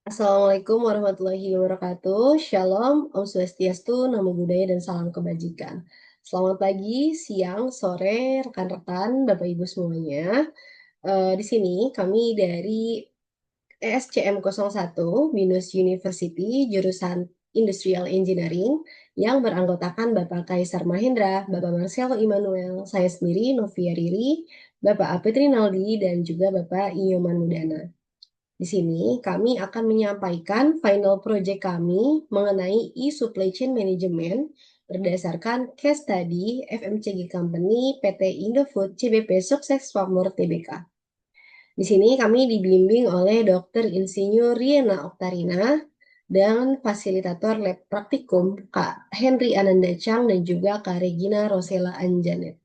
Assalamualaikum warahmatullahi wabarakatuh. Shalom, Om Swastiastu, Namo Buddhaya, dan salam kebajikan. Selamat pagi, siang, sore, rekan-rekan, Bapak Ibu semuanya. Di sini kami dari ESCM 01, Binus University, jurusan Industrial Engineering, yang beranggotakan Bapak Kaisar Mahendra, Bapak Marcelo Immanuel, saya sendiri, Novia Riri, Bapak Apitri Naldi, dan juga Bapak Inyoman Mudana. Di sini kami akan menyampaikan final project kami mengenai e-supply chain management berdasarkan case study FMCG Company PT Indofood CBP Sukses Makmur Tbk. Di sini kami dibimbing oleh Dr. Insinyur Riena Oktarina dan fasilitator lab praktikum Kak Henry Ananda Chang dan juga Kak Regina Rosela Anjanet.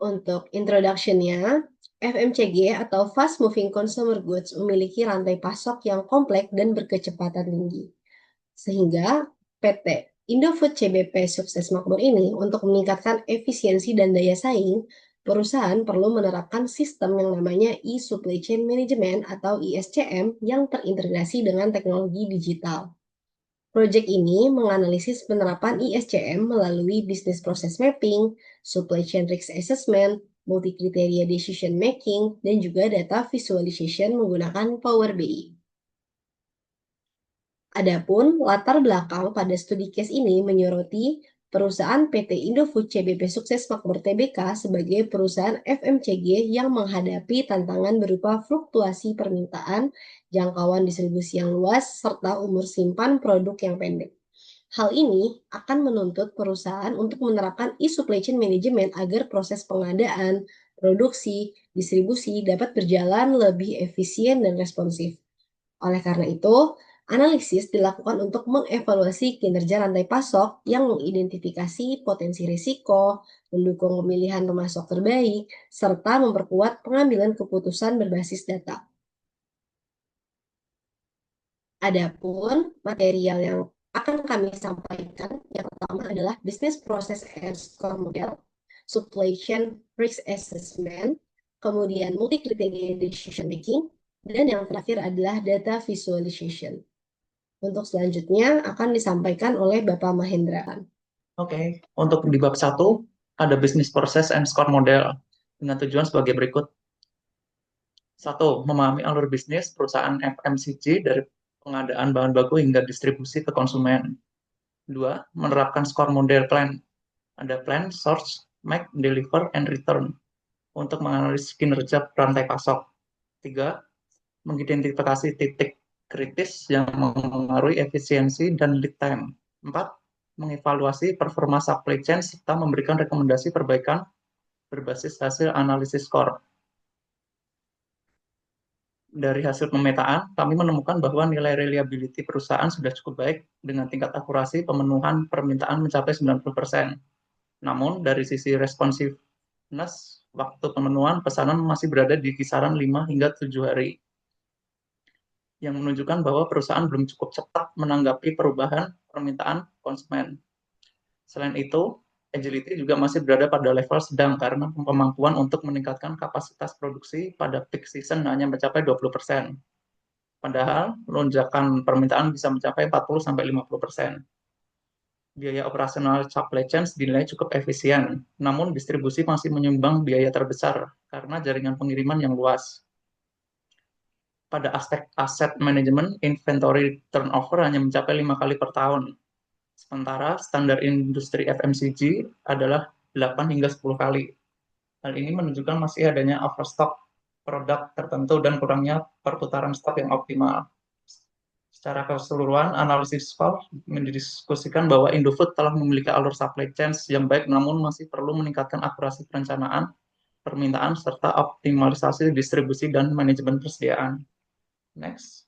Untuk introduction-nya, FMCG atau Fast Moving Consumer Goods memiliki rantai pasok yang kompleks dan berkecepatan tinggi. Sehingga PT Indofood CBP Sukses Makmur ini untuk meningkatkan efisiensi dan daya saing, perusahaan perlu menerapkan sistem yang namanya e-supply chain management atau ISCM yang terintegrasi dengan teknologi digital. Proyek ini menganalisis penerapan ISCM melalui Business Process Mapping, Supply Chain Risk Assessment, Multi-Kriteria Decision Making, dan juga Data Visualization menggunakan Power BI. Adapun latar belakang pada studi case ini menyoroti perusahaan PT Indofood CBP Sukses Makmur Tbk sebagai perusahaan FMCG yang menghadapi tantangan berupa fluktuasi permintaan, jangkauan distribusi yang luas, serta umur simpan produk yang pendek. Hal ini akan menuntut perusahaan untuk menerapkan e-supply chain management agar proses pengadaan, produksi, distribusi dapat berjalan lebih efisien dan responsif. Oleh karena itu, analisis dilakukan untuk mengevaluasi kinerja rantai pasok yang mengidentifikasi potensi risiko, mendukung pemilihan pemasok terbaik, serta memperkuat pengambilan keputusan berbasis data. Adapun material yang akan kami sampaikan, yang pertama adalah Business Process and Score Model, Supply Chain Risk Assessment, kemudian Multi-Criteria Decision Making, dan yang terakhir adalah Data Visualization. Untuk selanjutnya akan disampaikan oleh Bapak Mahendra. Oke, untuk di bab 1 ada Business Process and Score Model dengan tujuan sebagai berikut. 1. Memahami alur bisnis perusahaan FMCG dari pengadaan bahan baku hingga distribusi ke konsumen. 2. Menerapkan score model plan. Ada plan, source, make, deliver, and return untuk menganalisis kinerja rantai pasok. 3. Mengidentifikasi titik kritis yang mempengaruhi efisiensi dan lead time. 4. Mengevaluasi performa supply chain serta memberikan rekomendasi perbaikan berbasis hasil analisis skor. Dari hasil pemetaan, kami menemukan bahwa nilai reliability perusahaan sudah cukup baik dengan tingkat akurasi pemenuhan permintaan mencapai 90%. Namun, dari sisi responsiveness, waktu pemenuhan pesanan masih berada di kisaran 5 hingga 7 hari, yang menunjukkan bahwa perusahaan belum cukup cepat menanggapi perubahan permintaan konsumen. Selain itu, agility juga masih berada pada level sedang karena kemampuan untuk meningkatkan kapasitas produksi pada peak season hanya mencapai 20%. Padahal lonjakan permintaan bisa mencapai 40-50%. Biaya operasional supply chain dinilai cukup efisien, namun distribusi masih menyumbang biaya terbesar karena jaringan pengiriman yang luas. Pada aspek aset manajemen, inventory turnover hanya mencapai 5 kali per tahun. Sementara standar industri FMCG adalah 8 hingga 10 kali. Hal ini menunjukkan masih adanya overstock produk tertentu dan kurangnya perputaran stok yang optimal. Secara keseluruhan, analisis skor mendiskusikan bahwa Indofood telah memiliki alur supply chain yang baik namun masih perlu meningkatkan akurasi perencanaan, permintaan, serta optimalisasi distribusi dan manajemen persediaan. Next.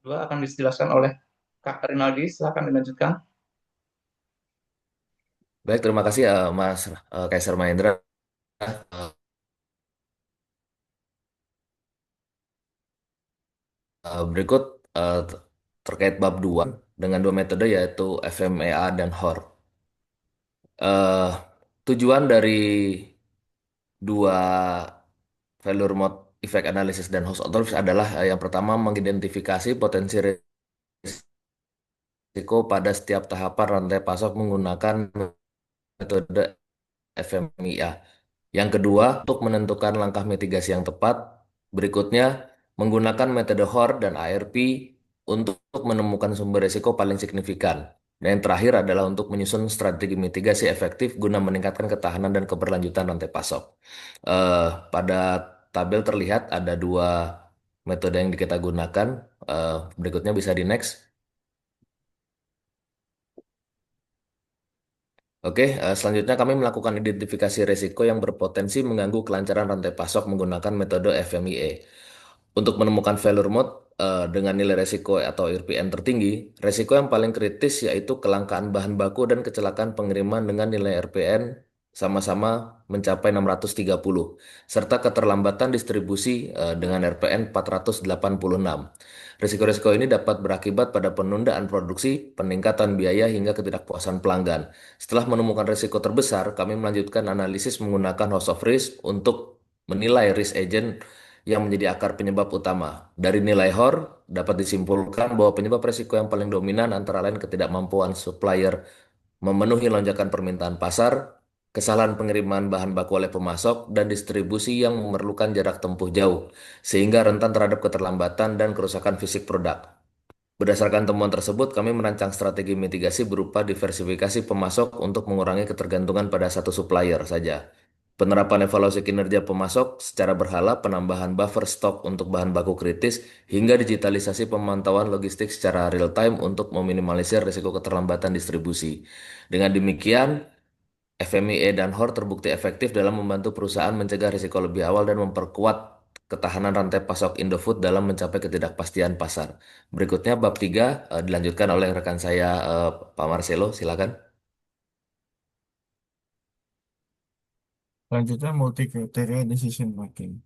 Dua akan dijelaskan oleh Kak Rinaldi, silakan dilanjutkan. Baik, terima kasih Mas Kaisar Mahendra. Eh, Berikut eh, terkait bab 2 dengan dua metode yaitu FMEA dan HOR. Eh, Tujuan dari dua failure mode effect analysis dan host authorities adalah yang pertama mengidentifikasi potensi risiko pada setiap tahapan rantai pasok menggunakan metode FMIA. Yang kedua, untuk menentukan langkah mitigasi yang tepat. Berikutnya, menggunakan metode HOR dan ARP untuk menemukan sumber risiko paling signifikan. Dan yang terakhir adalah untuk menyusun strategi mitigasi efektif guna meningkatkan ketahanan dan keberlanjutan rantai pasok. Pada tabel terlihat ada dua metode yang kita gunakan. Berikutnya bisa di next. Oke, selanjutnya kami melakukan identifikasi risiko yang berpotensi mengganggu kelancaran rantai pasok menggunakan metode FMEA. Untuk menemukan failure mode dengan nilai risiko atau RPN tertinggi, risiko yang paling kritis yaitu kelangkaan bahan baku dan kecelakaan pengiriman dengan nilai RPN sama-sama mencapai 630, serta keterlambatan distribusi dengan RPN 486. Risiko-risiko ini dapat berakibat pada penundaan produksi, peningkatan biaya, hingga ketidakpuasan pelanggan. Setelah menemukan risiko terbesar, kami melanjutkan analisis menggunakan host of risk untuk menilai risk agent yang menjadi akar penyebab utama. Dari nilai HOR, dapat disimpulkan bahwa penyebab risiko yang paling dominan antara lain ketidakmampuan supplier memenuhi lonjakan permintaan pasar, kesalahan pengiriman bahan baku oleh pemasok, dan distribusi yang memerlukan jarak tempuh jauh, sehingga rentan terhadap keterlambatan dan kerusakan fisik produk. Berdasarkan temuan tersebut, kami merancang strategi mitigasi berupa diversifikasi pemasok untuk mengurangi ketergantungan pada satu supplier saja. Penerapan evaluasi kinerja pemasok secara berkala, penambahan buffer stok untuk bahan baku kritis, hingga digitalisasi pemantauan logistik secara real time untuk meminimalisir risiko keterlambatan distribusi. Dengan demikian, FMIA dan HOR terbukti efektif dalam membantu perusahaan mencegah risiko lebih awal dan memperkuat ketahanan rantai pasok Indofood dalam mencapai ketidakpastian pasar. Berikutnya bab 3 dilanjutkan oleh rekan saya Pak Marcelo, silakan. Selanjutnya multi kriteria decision making.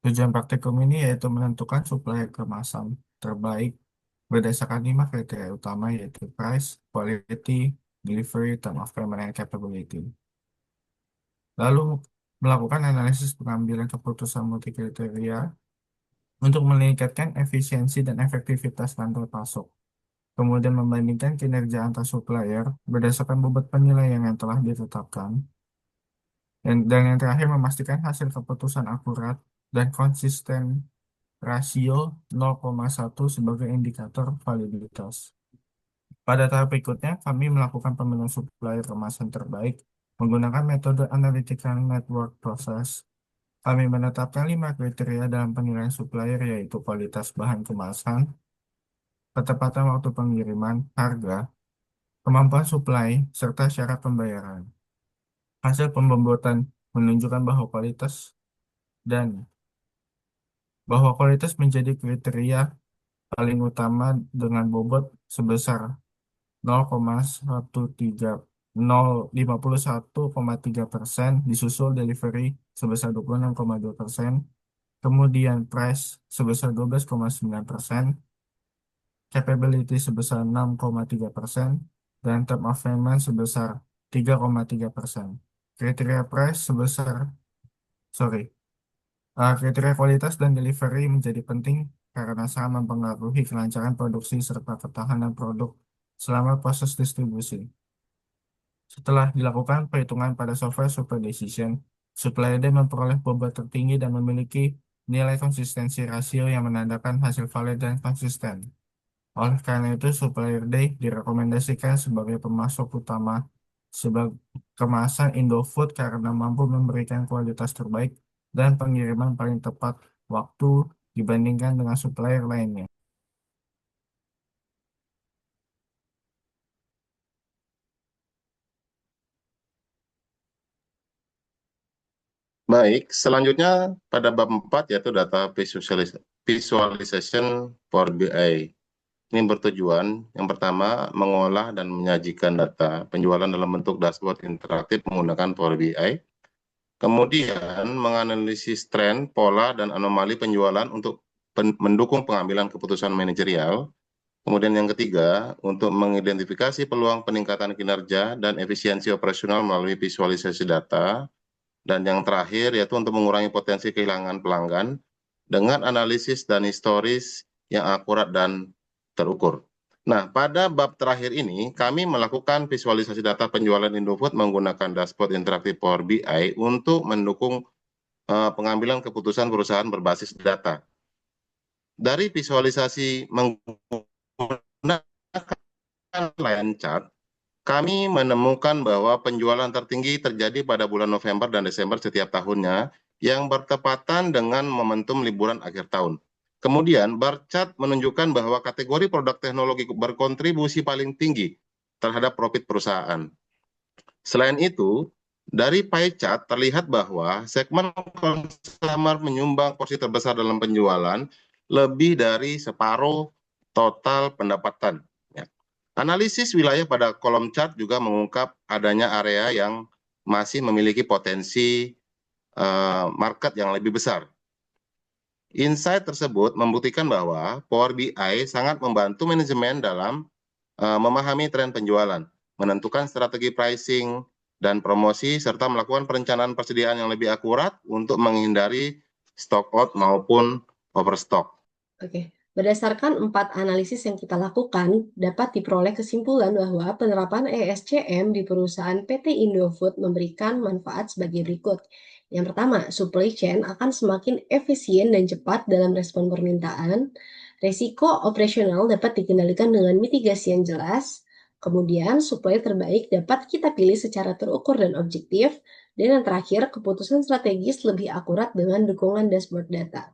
Tujuan praktikum ini yaitu menentukan supplier kemasan terbaik berdasarkan 5 kriteria utama yaitu price, quality, delivery, time of payment, and capability. Lalu melakukan analisis pengambilan keputusan multi kriteria untuk meningkatkan efisiensi dan efektivitas rantai pasok. Kemudian membandingkan kinerja antar supplier berdasarkan bobot penilaian yang telah ditetapkan. Dan yang terakhir memastikan hasil keputusan akurat dan konsisten rasio 0,1 sebagai indikator validitas. Pada tahap berikutnya, kami melakukan pemilihan supplier kemasan terbaik menggunakan metode analytical network process. Kami menetapkan 5 kriteria dalam penilaian supplier yaitu kualitas bahan kemasan, ketepatan waktu pengiriman, harga, kemampuan supply, serta syarat pembayaran. Hasil pembobot menunjukkan dan bahwa kualitas menjadi kriteria paling utama dengan bobot sebesar 0,51,3%, disusul delivery sebesar 26,2%, kemudian price sebesar 12,9%, capability sebesar 6,3%, dan term of payment sebesar 3,3%. Kriteria price sebesar, sorry, kriteria kualitas dan delivery menjadi penting karena sangat mempengaruhi kelancaran produksi serta ketahanan produk selama proses distribusi. Setelah dilakukan perhitungan pada software Super Decision, supplier D memperoleh bobot tertinggi dan memiliki nilai konsistensi rasio yang menandakan hasil valid dan konsisten. Oleh karena itu, supplier D direkomendasikan sebagai pemasok utama sebagai kemasan Indofood karena mampu memberikan kualitas terbaik dan pengiriman paling tepat waktu dibandingkan dengan supplier lainnya. Baik, selanjutnya pada bab 4 yaitu data visualization Power BI. Ini bertujuan yang pertama mengolah dan menyajikan data penjualan dalam bentuk dashboard interaktif menggunakan Power BI. Kemudian menganalisis tren, pola, dan anomali penjualan untuk mendukung pengambilan keputusan manajerial. Kemudian yang ketiga, untuk mengidentifikasi peluang peningkatan kinerja dan efisiensi operasional melalui visualisasi data. Dan yang terakhir yaitu untuk mengurangi potensi kehilangan pelanggan dengan analisis dan historis yang akurat dan terukur. Nah, pada bab terakhir ini, kami melakukan visualisasi data penjualan Indofood menggunakan dashboard interaktif Power BI untuk mendukung pengambilan keputusan perusahaan berbasis data. Dari visualisasi menggunakan line chart, kami menemukan bahwa penjualan tertinggi terjadi pada bulan November dan Desember setiap tahunnya yang bertepatan dengan momentum liburan akhir tahun. Kemudian, bar chart menunjukkan bahwa kategori produk teknologi berkontribusi paling tinggi terhadap profit perusahaan. Selain itu, dari pie chart terlihat bahwa segmen consumer menyumbang porsi terbesar dalam penjualan, lebih dari separuh total pendapatan. Ya. Analisis wilayah pada kolom chart juga mengungkap adanya area yang masih memiliki potensi market yang lebih besar. Insight tersebut membuktikan bahwa Power BI sangat membantu manajemen dalam memahami tren penjualan, menentukan strategi pricing dan promosi, serta melakukan perencanaan persediaan yang lebih akurat untuk menghindari stock out maupun overstock. Oke, berdasarkan 4 analisis yang kita lakukan, dapat diperoleh kesimpulan bahwa penerapan ESCM di perusahaan PT Indofood memberikan manfaat sebagai berikut. Yang pertama, supply chain akan semakin efisien dan cepat dalam respon permintaan. Resiko operasional dapat dikendalikan dengan mitigasi yang jelas. Kemudian, supplier terbaik dapat kita pilih secara terukur dan objektif. Dan yang terakhir, keputusan strategis lebih akurat dengan dukungan dashboard data.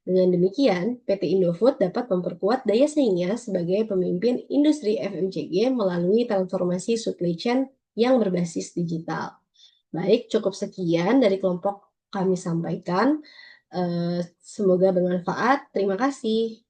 Dengan demikian, PT Indofood dapat memperkuat daya saingnya sebagai pemimpin industri FMCG melalui transformasi supply chain yang berbasis digital. Baik, cukup sekian dari kelompok kami sampaikan. Semoga bermanfaat. Terima kasih.